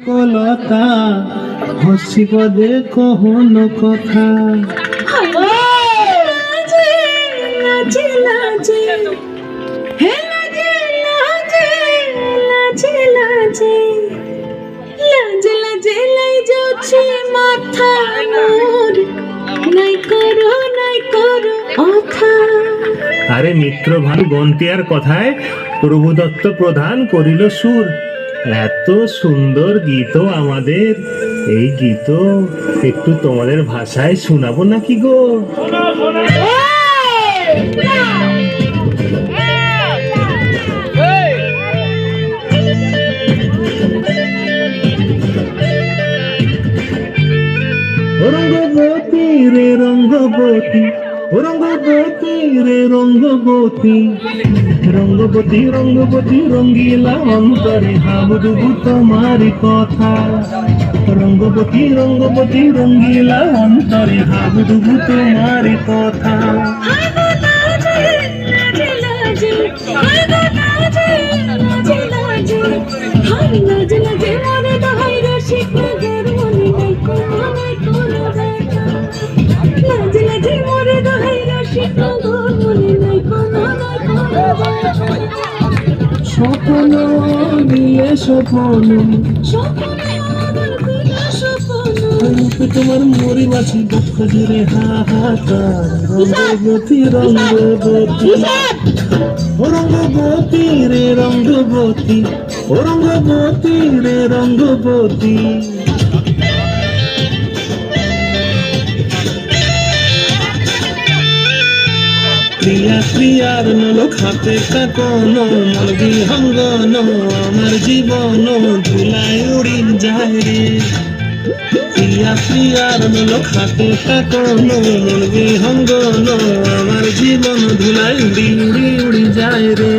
কলতা হসি পদে কহন কথা। লাজে লাজে লাজে হে লাজে লাজে লাজে লাজে লাজে লাজে লাই যাচ্ছে মাথা মোর নাই করো অথা। আরে মিত্র ভানু গন্তিয়ার কথায় প্রভুদত্ত প্রধান করিল সুর। এত সুন্দর গীত আমাদের, এই গীত একটু তোমাদের ভাষায় শোনাবো নাকি গো? রঙ্গবতী রে রঙ্গবতী, রঙ্গবতী রে রঙ্গবতী, রঙ্গবতী রঙ্গবতী রঙ্গিলা অন্তরে হাবুডুবু তোমারি কথা। রঙ্গবতী রঙ্গবতী রঙ্গিলা অন্তরে হাবুডুবু তোমারি কথা। স্বপ্ন নিয়ে স্বপ্ন তোমার মরি মাছি দুঃখ জুড়ে হাহাকার। রঙ্গবতী রঙ্গবতী, রঙ্গবতী রে রঙ্গবতী, রঙ্গবতী রে রঙ্গবতী। প্রিয়া প্রিয়ার নলো খাতে কাকন মন বিহঙ্গন আমার জীবন ধুলায় উড়ি যায় রে। প্রিয়া প্রিয়ার নলো খাতে কাকন মন বিহঙ্গন আমার জীবন ধুলায় উড়ি উড়ি উড়ি যায় রে।